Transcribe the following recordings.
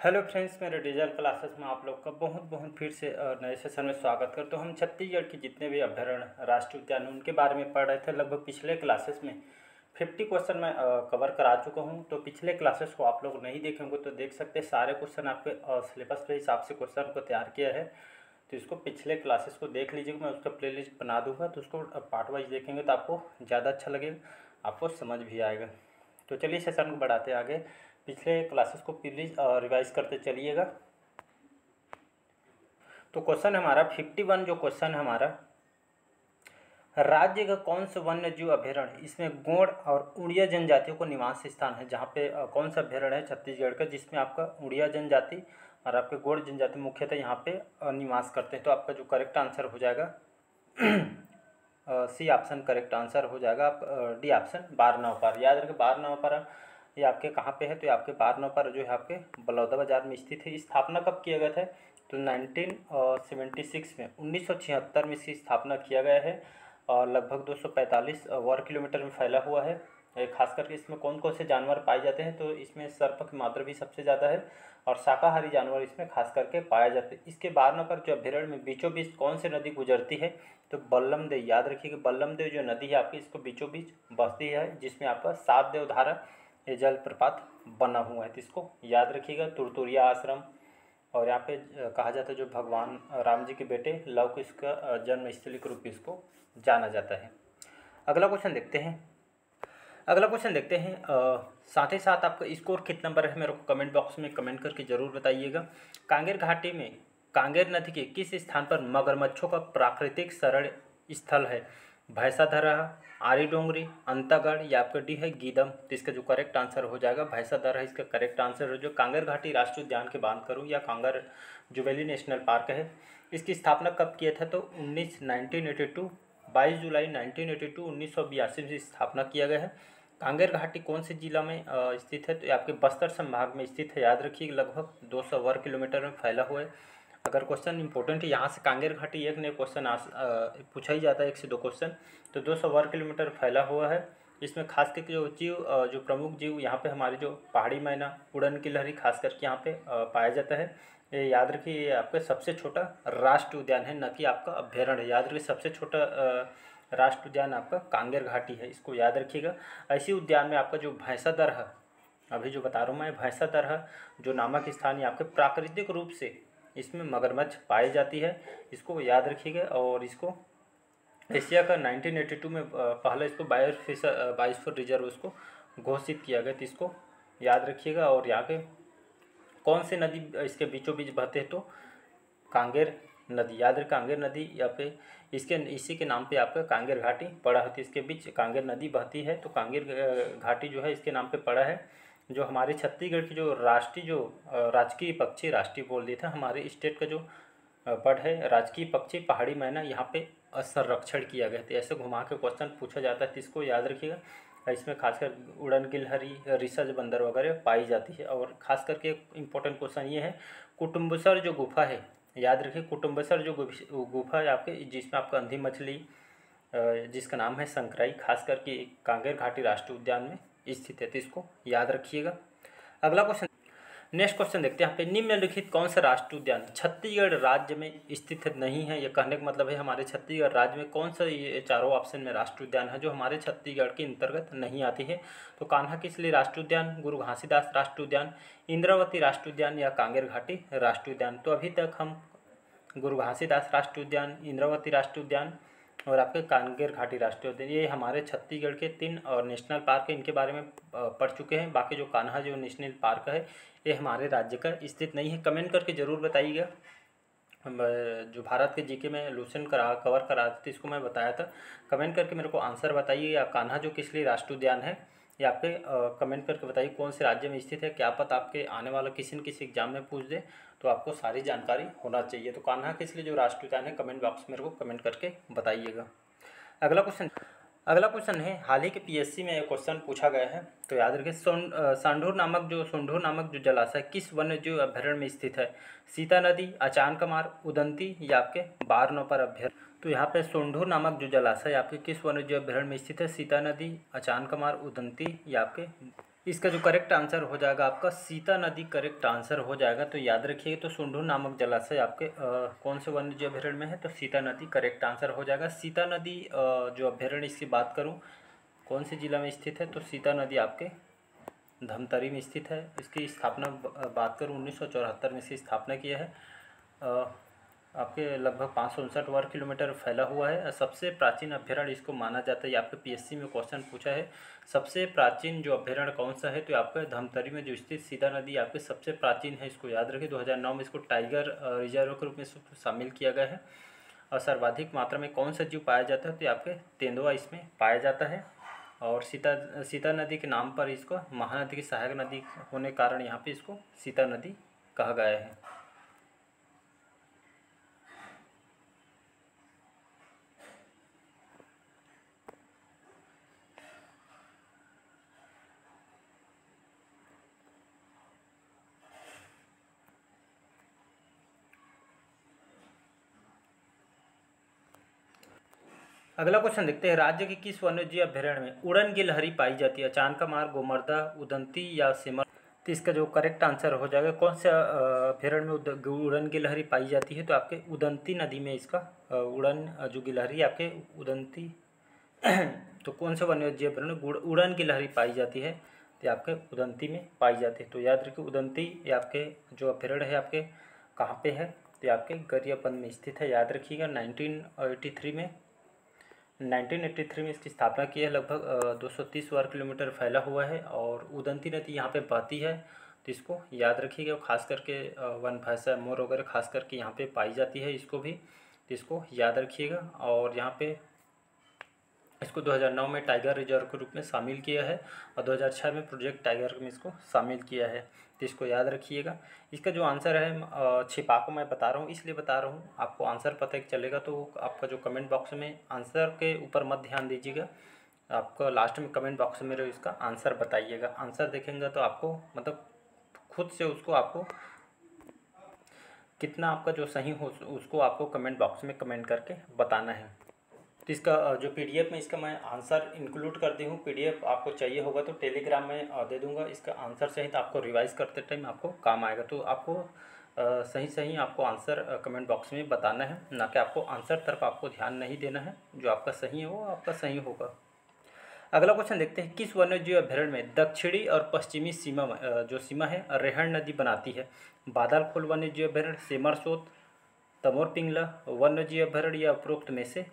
Hello friends, मेरे digital classes में आप लोग का बहुत बहुत फिर से नए सेशन में स्वागत करता हूँ। तो हम छत्तीसगढ़ के जितने भी अभ्यारण्य राष्ट्रीय उद्यान उनके बारे में पढ़ रहे थे। लगभग पिछले क्लासेस में 50 क्वेश्चन मैं कवर करा चुका हूँ। तो पिछले क्लासेस को आप लोग नहीं देखेंगे तो देख सकते हैं, सारे क्वेश्चन आपके सिलेबस के हिसाब से क्वेश्चन को तैयार किया है। तो इसको पिछले क्लासेस को देख लीजिएगा, मैं उसका प्लेलिस्ट बना दूँगा, तो उसको पार्ट वाइज देखेंगे तो आपको ज़्यादा अच्छा लगेगा, आपको समझ भी आएगा। तो चलिए सेशन को बढ़ाते आगे। पिछले क्लासेस को प्लीज़ रिवाइज करते चलिएगा। तो क्वेश्चन हमारा 51 जो क्वेश्चन हमारा, राज्य का कौन सा वन्य जीव अभ्यारण्य इसमें गोंड और उड़िया जनजातियों को निवास स्थान है। जहाँ पे कौन सा अभ्यारण्य है छत्तीसगढ़ का जिसमें आपका उड़िया जनजाति और आपके गोंड जनजाति मुख्यतः यहाँ पे निवास करते हैं। तो आपका जो करेक्ट आंसर हो जाएगा सी ऑप्शन करेक्ट आंसर हो जाएगा। आप डी ऑप्शन बारनौपार। याद रखें बारनौपार ये आपके कहाँ पे है, तो ये आपके बारनौपार जो है आपके बलौदाबाजार में स्थित है। स्थापना कब किया गया था, तो 1976 में 1976 में इसकी स्थापना किया गया है और लगभग 245 वर्ग किलोमीटर में फैला हुआ है। खास करके इसमें कौन कौन से जानवर पाए जाते हैं, तो इसमें सर्प की मात्रा भी सबसे ज़्यादा है और शाकाहारी जानवर इसमें खास करके पाए जाते हैं। इसके बारनौपार जो अभ्यारण्य में बीचों बीच कौन सी नदी गुजरती है, तो बल्लम देव। याद रखिएगा बल्लम देव जो नदी है आपकी इसको बीचों बीच बसती है, जिसमें आपका सात देव धारा ये जलप्रपात बना हुआ है। तो इसको याद रखिएगा। तुरतुरिया आश्रम और यहाँ पे कहा जाता है जो भगवान राम जी के बेटे लव कुश का जन्म स्थली के रूप में इसको जाना जाता है। अगला क्वेश्चन देखते हैं। साथ ही साथ आपका स्कोर कितना नंबर है मेरे को कमेंट बॉक्स में कमेंट करके ज़रूर बताइएगा। कांगेर घाटी में कांगेर नदी के किस स्थान पर मगरमच्छों का प्राकृतिक शरण स्थल है। भैंसाधरा, आरी डोंगरी, अंतागढ़ या आपका डी है गीदम। तो इसका जो करेक्ट आंसर हो जाएगा भैंसाधरा है इसका करेक्ट आंसर है। जो कांगेर घाटी राष्ट्रीय उद्यान की बात करूँ या कांगेर जुवेली नेशनल पार्क है, इसकी स्थापना कब किया था, तो 1982 22 जुलाई 1982 1982 में स्थापना किया गया है। कांगेर घाटी कौन से जिला में स्थित है, तो ये आपके बस्तर संभाग में स्थित है। याद रखिए लगभग 200 वर्ग किलोमीटर में फैला हुआ है। अगर क्वेश्चन इंपॉर्टेंट है यहाँ से कांगेर घाटी एक नए क्वेश्चन पूछा ही जाता है, 1 से 2 क्वेश्चन। तो 200 वर्ग किलोमीटर फैला हुआ है। इसमें खास करके जो जीव जो प्रमुख जीव यहाँ पे हमारी जो पहाड़ी मैना, उड़न की लहरी खास करके यहाँ पे पाया जाता है। ये याद रखिए ये आपका सबसे छोटा राष्ट्रीय उद्यान है, न कि आपका अभ्यारण्य है। याद रखिए सबसे छोटा राष्ट्रीय उद्यान आपका कांगेर घाटी है, इसको याद रखिएगा। ऐसी उद्यान में आपका जो भैंसादर है, अभी जो बता रहा हूँ मैं भैंसादर है जो नामक स्थान है आपके प्राकृतिक रूप से इसमें मगरमच्छ पाई जाती है, इसको याद रखिएगा। और इसको एशिया का 1982 में पहले इसको बायोस्फीयर रिजर्व उसको घोषित किया गया, तो इसको याद रखिएगा। और यहाँ पे कौन सी नदी इसके बीचों बीच बहते हैं, तो कांगेर नदी। याद रखें कांगेर नदी या पे इसी के नाम पे आपका कांगेर घाटी पड़ा है, तो इसके बीच कांगेर नदी बहती है। तो कांगेर घाटी जो है इसके नाम पे पड़ा है। जो हमारे छत्तीसगढ़ की जो राजकीय पक्षी, राष्ट्रीय बोल दिया था, हमारे स्टेट का जो बर्ड है राजकीय पक्षी पहाड़ी मैना, यहाँ पे संरक्षण किया गया। तो ऐसे घुमा के क्वेश्चन पूछा जाता है, तो इसको याद रखिएगा। इसमें खासकर उड़न गिलहरी, रिसर्च बंदर वगैरह पाई जाती है। और खास करके एक इम्पोर्टेंट क्वेश्चन ये है, कुटुम्बसर जो गुफा है, याद रखिए कुटुम्बसर जो गुफा है आपके जिसमें आपका अंधी मछली जिसका नाम है संकराई, खास करके कांगेर घाटी राष्ट्रीय उद्यान में स्थित है, तो इसको याद रखिएगा। अगला क्वेश्चन, नेक्स्ट क्वेश्चन देखते हैं। यहाँ पे निम्नलिखित कौन सा राष्ट्रीय उद्यान छत्तीसगढ़ राज्य में स्थित नहीं है। ये कहने का मतलब है हमारे छत्तीसगढ़ राज्य में कौन सा ये चारों ऑप्शन में राष्ट्रीय उद्यान है जो हमारे छत्तीसगढ़ के अंतर्गत नहीं आती है। तो कान्हा किसली राष्ट्रीय उद्यान, गुरु घासीदास राष्ट्रीय उद्यान, इंद्रावती राष्ट्रीय उद्यान या कांगेर घाटी राष्ट्रीय उद्यान। तो अभी तक हम गुरु घासीदास राष्ट्रीय उद्यान, इंद्रावती राष्ट्रीय उद्यान और आपके कांगेर घाटी राष्ट्रीय उद्यान, ये हमारे छत्तीसगढ़ के 3 और नेशनल पार्क है, इनके बारे में पढ़ चुके हैं। बाकी जो कान्हा जो नेशनल पार्क है ये हमारे राज्य का स्थित नहीं है। कमेंट करके ज़रूर बताइएगा। जो भारत के जीके में लूसेंट कवर करा था, इसको मैं बताया था। कमेंट करके मेरे को आंसर बताइए। या कान्हा जो किस लिए राष्ट्रीय उद्यान है ये आपके कमेंट करके बताइए कौन से राज्य में स्थित है। क्या पता आपके आने वाला किसी न किसी एग्जाम में पूछ दे, तो आपको सारी जानकारी होना चाहिए। तो कान्हा किस लिए जो राष्ट्रीय उद्यान है कमेंट बॉक्स में मेरे को कमेंट करके बताइएगा। अगला क्वेश्चन है, हाल ही के पीएससी में एक क्वेश्चन पूछा गया है, तो याद रखिए सोंढूर नामक जो जलाशय किस वन्य जीव अभ्यारण्य में स्थित है। सीता नदी, अचानकमार, उदंती या आपके बारनौपर अभ्यारण्य। तो यहाँ पे सोंढूर नामक जो जलाशय आपके किस वन्य जीव अभ्यारण्य में स्थित है। सीता नदी, अचानकमार, उदंती या आपके इसका जो करेक्ट आंसर हो जाएगा आपका सीता नदी करेक्ट आंसर हो जाएगा। तो याद रखिए, तो सुंढू नामक जलाशय आपके कौन से वन्यजीव अभयारण्य में है, तो सीता नदी करेक्ट आंसर हो जाएगा। सीता नदी जो अभयारण्य इसकी बात करूँ कौन से जिला में स्थित है, तो सीता नदी आपके धमतरी में स्थित है। इसकी स्थापना बात करूँ 1974 में इसकी स्थापना की है। आपके लगभग 559 वर्ग किलोमीटर फैला हुआ है। सबसे प्राचीन अभयारण्य इसको माना जाता है। ये आपके पीएससी में क्वेश्चन पूछा है, सबसे प्राचीन जो अभयारण्य कौन सा है, तो आपका धमतरी में जो स्थित सीता नदी आपके सबसे प्राचीन है। इसको याद रखिए। 2009 में इसको टाइगर रिजर्व के रूप में इसको शामिल किया गया है। और सर्वाधिक मात्रा में कौन सा जीव पाया जाता है, तो आपके तेंदुआ इसमें पाया जाता है। और सीता नदी के नाम पर इसको महानदी की सहायक नदी होने के कारण यहाँ पे इसको सीता नदी कहा गया है। अगला क्वेश्चन देखते हैं, राज्य के किस वन्यजीव अभयारण्य में उड़न गिलहरी पाई जाती है? चांकामार, गोमर्दा, उदंती या सिमर? तो इसका जो करेक्ट आंसर हो जाएगा, कौन से अभयारण्य में उड़न गिलहरी पाई जाती है, तो आपके उदंती नदी में इसका उड़न जो गिलहरी आपके उदंती तो कौन से वन्यजीव अभयारण्य उड़न गिलहरी पाई जाती है, तो आपके उदंती में पाई जाती है। तो याद रखिए, उदंती ये आपके जो अभयारण्य है आपके कहाँ पे है, तो आपके गरियाबंद में स्थित है। याद रखिएगा। 1983 में इसकी स्थापना की है। लगभग 230 वर्ग किलोमीटर फैला हुआ है और उदंती नदी यहाँ पे बहती है। तो इसको याद रखिएगा। खास करके वन भैंसा, मोर वगैरह खास करके यहाँ पे पाई जाती है इसको भी, तो इसको याद रखिएगा। और यहाँ पे इसको 2009 में टाइगर रिजर्व के रूप में शामिल किया है और 2006 में प्रोजेक्ट टाइगर में इसको शामिल किया है। तो इसको याद रखिएगा। इसका जो आंसर है छिपाको मैं बता रहा हूँ, इसलिए बता रहा हूँ, आपको आंसर पता चलेगा तो आपका जो कमेंट बॉक्स में आंसर के ऊपर मत ध्यान दीजिएगा, आपका लास्ट में कमेंट बॉक्स में इसका आंसर बताइएगा। आंसर देखेंगे तो आपको मतलब खुद से उसको आपको कितना आपका जो सही हो उसको आपको कमेंट बॉक्स में कमेंट करके बताना है। तो इसका जो पीडीएफ में इसका मैं आंसर इंक्लूड कर दी हूँ। पीडीएफ आपको चाहिए होगा तो टेलीग्राम में दे दूँगा। इसका आंसर सहित आपको रिवाइज करते टाइम आपको काम आएगा। तो आपको सही सही आपको आंसर कमेंट बॉक्स में बताना है, ना कि आपको आंसर तरफ आपको ध्यान नहीं देना है। जो आपका सही है वो आपका सही होगा। अगला क्वेश्चन देखते हैं, किस वन्यजीव अभयारण्य में दक्षिणी और पश्चिमी सीमा जो सीमा है रेहण नदी बनाती है? बादलखोल वन्यजीव अभयारण्य, सेमरसोत, तमोर पिंगला वन्यजीव अभयारण्य या उपरोक्त में से?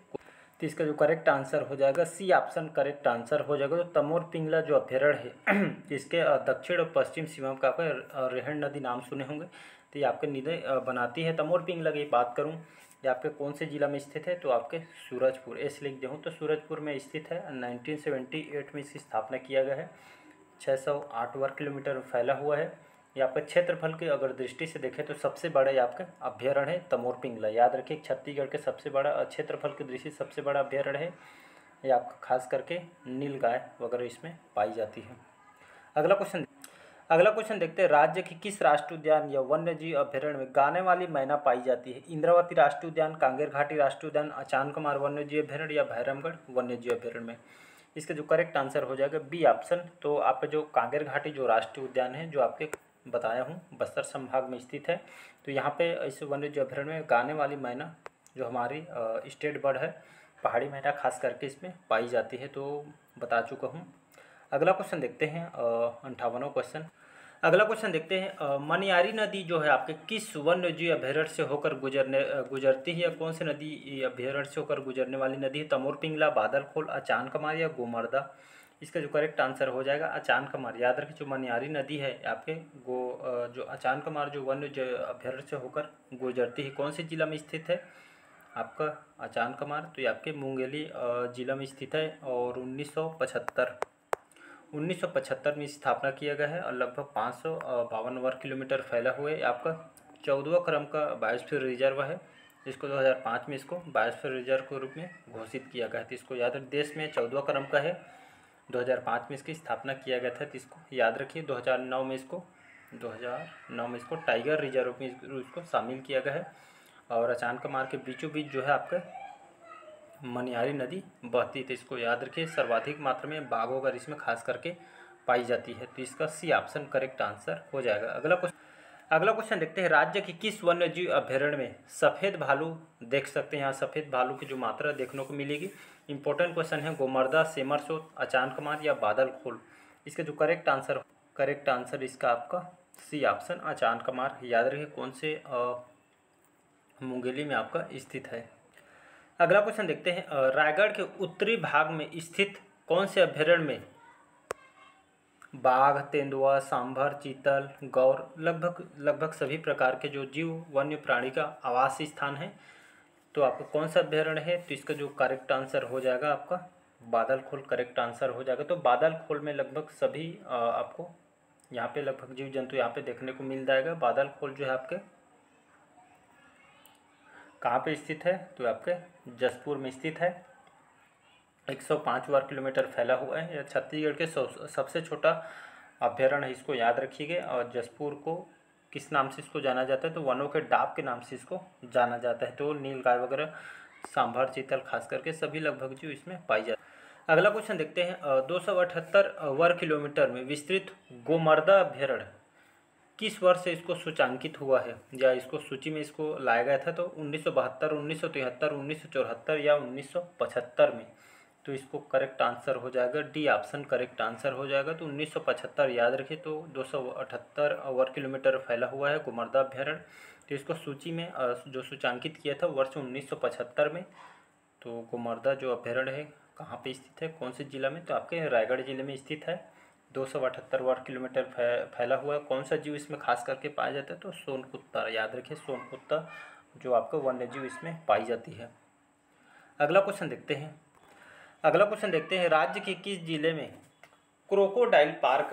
तो इसका जो करेक्ट आंसर हो जाएगा सी ऑप्शन करेक्ट आंसर हो जाएगा। तो तमोर पिंगला जो अभयारण्य है इसके दक्षिण और पश्चिम सीमा का आपका रेहण नदी नाम सुने होंगे। तो ये आपके नदी बनाती है। तमोर पिंगला की बात करूँ, ये आपके कौन से जिला में स्थित है, तो आपके सूरजपुर, ऐसे लिख दूँ तो सूरजपुर में स्थित है। 1978 में इसकी स्थापना किया गया है। 608 वर्ग किलोमीटर फैला हुआ है। ये आपका क्षेत्रफल की अगर दृष्टि से देखें तो सबसे बड़ा ये आपका अभयारण्य है तमोर पिंगला। याद रखिए, छत्तीसगढ़ के सबसे बड़ा क्षेत्रफल की दृष्टि से सबसे बड़ा अभयारण्य है। ये आपका खास करके नीलगाय वगैरह इसमें पाई जाती है। अगला क्वेश्चन देखते हैं, राज्य के किस राष्ट्रीय उद्यान या वन्यजीव अभयारण्य में गाने वाली मैना पाई जाती है? इंद्रावती राष्ट्रीय उद्यान, कांगेर घाटी राष्ट्रीय उद्यान, अचानकमार वन्यजीव अभयारण्य या भैरमगढ़ वन्यजीव अभयारण्य में? इसका जो करेक्ट आंसर हो जाएगा बी ऑप्शन। तो आपका जो कांगेर घाटी जो राष्ट्रीय उद्यान है, जो आपके बताया हूँ बस्तर संभाग में स्थित है, तो यहाँ पे इस वन्यजीव अभयारण्य में गाने वाली मैना जो हमारी स्टेट बर्ड है, पहाड़ी मैना खास करके इसमें पाई जाती है, तो बता चुका हूँ। अगला क्वेश्चन देखते हैं 58वां क्वेश्चन। अगला क्वेश्चन देखते हैं, मनियारी नदी जो है आपके किस वन्यजीव अभयारण्य से होकर गुजरती है, या कौन सी नदी अभयारण्य से होकर गुजरने वाली नदी है? तमोर पिंगला, बादलखोल, अचानकमार या गोमर्दा? इसका जो करेक्ट आंसर हो जाएगा अचानकमार। याद रखिए, जो मनियारी नदी है आपके जो अचानकमार जो वन्यजीव अभयारण्य से होकर गुजरती है, कौन से जिला में स्थित है आपका अचानकमार? तो ये आपके मुंगेली जिला में स्थित है और 1975 में स्थापना किया गया है और लगभग 552 वर्ग किलोमीटर फैला हुआ है। आपका 14वां क्रम का बायोस्फीयर रिजर्व है। इसको 2005 में इसको बायोस्फीयर रिजर्व के रूप में घोषित किया गया था। इसको याद रख, देश में 14वां क्रम का है। 2005 में इसकी स्थापना किया गया था, तो इसको याद रखिए। 2009 में इसको टाइगर रिजर्व में इसको शामिल किया गया है। और अचानकमार के बीचों बीच जो है आपका मनियारी नदी बहती थी, इसको याद रखिए। सर्वाधिक मात्रा में बाघ वगैरह इसमें खास करके पाई जाती है। तो इसका सी ऑप्शन करेक्ट आंसर हो जाएगा। अगला क्वेश्चन देखते हैं, राज्य के किस वन्य जीव अभ्यारण्य में सफ़ेद भालू देख सकते हैं। यहाँ सफ़ेद भालू की जो मात्रा देखने को मिलेगी। इंपॉर्टेंट क्वेश्चन है, गोमर्दा, सेमरसोट, अचानकमार या बादलखोल। इसका जो करेक्ट आंसर इसका आपका सी ऑप्शन अचानकमार। याद रखिए कौन से मुंगेली में आपका स्थित है। अगला क्वेश्चन देखते हैं, रायगढ़ के उत्तरी भाग में स्थित कौन से अभ्यारण्य में बाघ, तेंदुआ, सांभर, चीतल, गौर लगभग सभी प्रकार के जो जीव वन्य प्राणी का आवास स्थान है। तो आपका कौन सा अभ्यारण्य है? तो इसका जो करेक्ट आंसर हो जाएगा आपका बादलखोल करेक्ट आंसर हो जाएगा। तो बादलखोल में लगभग सभी आपको यहाँ पे लगभग जीव जंतु यहाँ पे देखने को मिल जाएगा। बादलखोल जो है आपके कहाँ पे स्थित है? तो आपके जसपुर में स्थित है। 105 वर्ग किलोमीटर फैला हुआ है। यह छत्तीसगढ़ के सबसे छोटा अभ्यारण्य है, इसको याद रखिएगा। और जसपुर को किस नाम से इसको जाना जाता है? तो वनों के डाक के नाम से इसको जाना जाता है। तो नीलगाय वगैरह, सांभर, चीतल खास करके सभी लगभग जीव इसमें पाई जाती है। अगला क्वेश्चन देखते हैं, 278 वर्ग किलोमीटर में विस्तृत गोमर्दा अभ्यारण्य किस वर्ष से इसको सूचांकित हुआ है या इसको सूची में इसको लाया गया था? तो 1972, 1973, 1974 या 1975 में। तो इसको करेक्ट आंसर हो जाएगा डी ऑप्शन करेक्ट आंसर हो जाएगा। तो 1975 याद रखिए। तो 278 वर्ग किलोमीटर फैला हुआ है गोमर्दा अभ्यारण्य। तो इसको सूची में जो सूचांकित किया था वर्ष 1975 में। तो गोमर्दा जो अभ्यारण्य है कहाँ पे स्थित है, कौन से जिला में? तो आपके रायगढ़ जिले में स्थित है। 278 वर्ग किलोमीटर फैला हुआ है। कौन सा जीव इसमें खास करके पाया जाता है? तो सोनकुत्ता। याद रखिए सोनकुत्ता जो आपका वन्य जीव इसमें पाई जाती है। अगला क्वेश्चन देखते हैं, राज्य के किस जिले में क्रोकोडाइल पार्क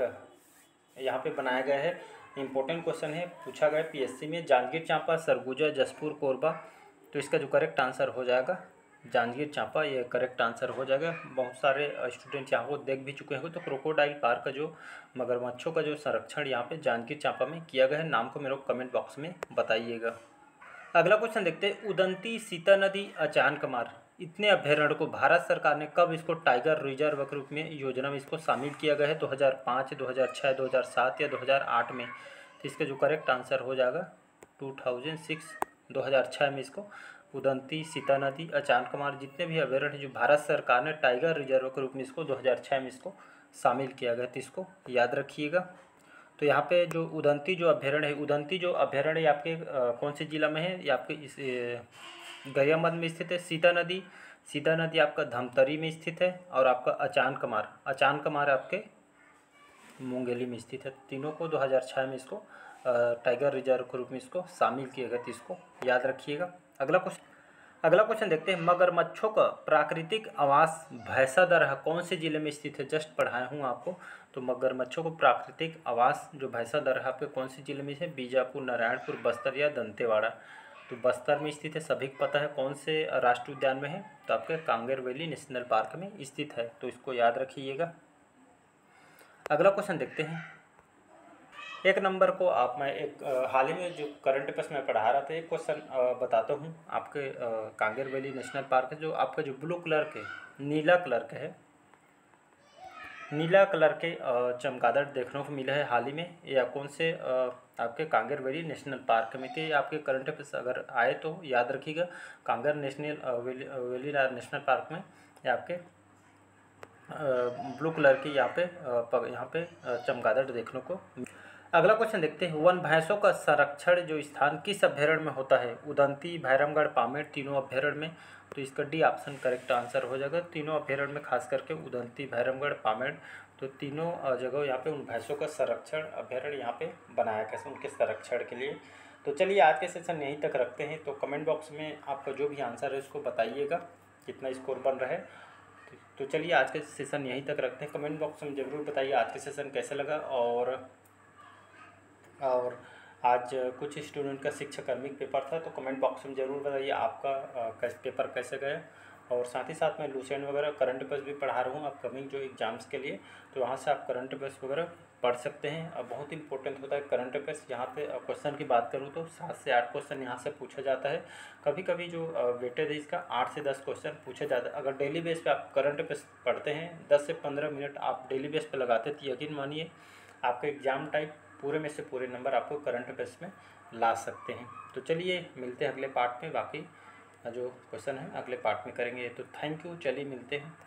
यहाँ पे बनाया गया है? इंपॉर्टेंट क्वेश्चन है, पूछा गया पीएससी में। जांजगीर चांपा, सरगुजा, जसपुर, कोरबा। तो इसका जो करेक्ट आंसर हो जाएगा जांजगीर चांपा, ये करेक्ट आंसर हो जाएगा। बहुत सारे स्टूडेंट यहाँ को देख भी चुके हैं। तो क्रोकोडाइल पार्क का जो मगरमच्छों का जो संरक्षण यहाँ पे जांजगीर चांपा में किया गया है। नाम को मेरे को कमेंट बॉक्स में बताइएगा। अगला क्वेश्चन देखते हैं, उदंती, सीता नदी, अचानकमार इतने अभ्यारण्य को भारत सरकार ने कब इसको टाइगर रिजर्व के रूप में योजना में इसको शामिल किया गया है? 2005, 2006, 2007 या 2008 में। तो इसका जो करेक्ट आंसर हो जाएगा 2006 में इसको उदंती, सीता नदी, अचानकमार जितने भी अभ्यारण्य जो भारत सरकार ने टाइगर रिजर्व के रूप में इसको 2006 में इसको शामिल किया गया। तो इसको याद रखिएगा। तो यहाँ पे जो उदंती जो अभ्यारण्य आपके कौन से जिला में है? ये आपके इस गरियाबंद में स्थित है। सीता नदी आपका धमतरी में स्थित है। और आपका अचानकमार आपके मुंगेली में स्थित है। तीनों को 2006 में इसको टाइगर रिजर्व के रूप में इसको शामिल किया गया। तो इसको याद रखिएगा। अगला क्वेश्चन देखते हैं, मगरमच्छों का प्राकृतिक आवास भैंसादरहा कौन से जिले में स्थित है? जस्ट पढ़ाया हूँ आपको। तो मगरमच्छों को प्राकृतिक आवास जो भैंसादरहा पे कौन से जिले में है? बीजापुर, नारायणपुर, बस्तर या दंतेवाड़ा। तो बस्तर में स्थित है, सभी को पता है। कौन से राष्ट्रीय उद्यान में है? तो आपके कांगेर वैली नेशनल पार्क में स्थित है। तो इसको याद रखिएगा। अगला क्वेश्चन देखते हैं, 1 नंबर को आप मैं एक हाल ही में जो करंट अफेयर्स में पढ़ा रहा था, एक क्वेश्चन बताता हूँ। आपके कांगेर वैली नेशनल पार्क है जो आपका जो ब्लू कलर के नीला कलर के चमगादड़ देखने को मिला है हाल ही में, या कौन से आपके कांगेर वैली नेशनल पार्क में थे? आपके करंट अफेयर्स अगर आए तो याद रखिएगा। कांगेर वैली नेशनल पार्क में ये आपके ब्लू कलर की यहाँ पे चमगादड़ देखने को। अगला क्वेश्चन देखते हैं, वन भैंसों का संरक्षण जो स्थान किस अभ्यारण्य में होता है? उदंती, भैरमगढ़, पामेड़, तीनों अभ्यारण्य में। तो इसका डी ऑप्शन करेक्ट आंसर हो जाएगा। तीनों अभ्यारण्य में खास करके उदंती, भैरमगढ़, पामेड़, तो तीनों जगह यहाँ पे उन भैंसों का संरक्षण अभ्यारण्य यहाँ पे बनाया गया है उनके संरक्षण के लिए। तो चलिए आज के सेशन यहीं तक रखते हैं। तो कमेंट बॉक्स में आपका जो भी आंसर है उसको बताइएगा कितना स्कोर बन रहा है। तो चलिए आज के सेशन यहीं तक रखते हैं। कमेंट बॉक्स में ज़रूर बताइए आज के सेशन कैसा लगा। और आज कुछ स्टूडेंट का शिक्षाकर्मी पेपर था, तो कमेंट बॉक्स में ज़रूर बताइए आपका पेपर कैसे गया। और साथ ही साथ मैं लुसेंट वगैरह करंट अफेयर्स भी पढ़ा रहा हूँ अपकमिंग जो एग्ज़ाम्स के लिए। तो वहाँ से आप करंट अफेयर्स वगैरह पढ़ सकते हैं। अब बहुत इंपॉर्टेंट होता है करंट अफेयर्स। यहाँ पे क्वेश्चन की बात करूँ तो 7 से 8 क्वेश्चन यहाँ से पूछा जाता है। कभी कभी जो वेटेज है इसका 8 से 10 क्वेश्चन पूछे जाता है। अगर डेली बेस पे आप करंट अफेयर्स पढ़ते हैं 10 से 15 मिनट आप डेली बेस पे लगाते तो यकीन मानिए आपका एग्जाम टाइप पूरे में से पूरे नंबर आपको करंट अफेयर्स में ला सकते हैं। तो चलिए मिलते हैं अगले पार्ट में, बाकी जो क्वेश्चन है अगले पार्ट में करेंगे। तो थैंक यू, चलिए मिलते हैं।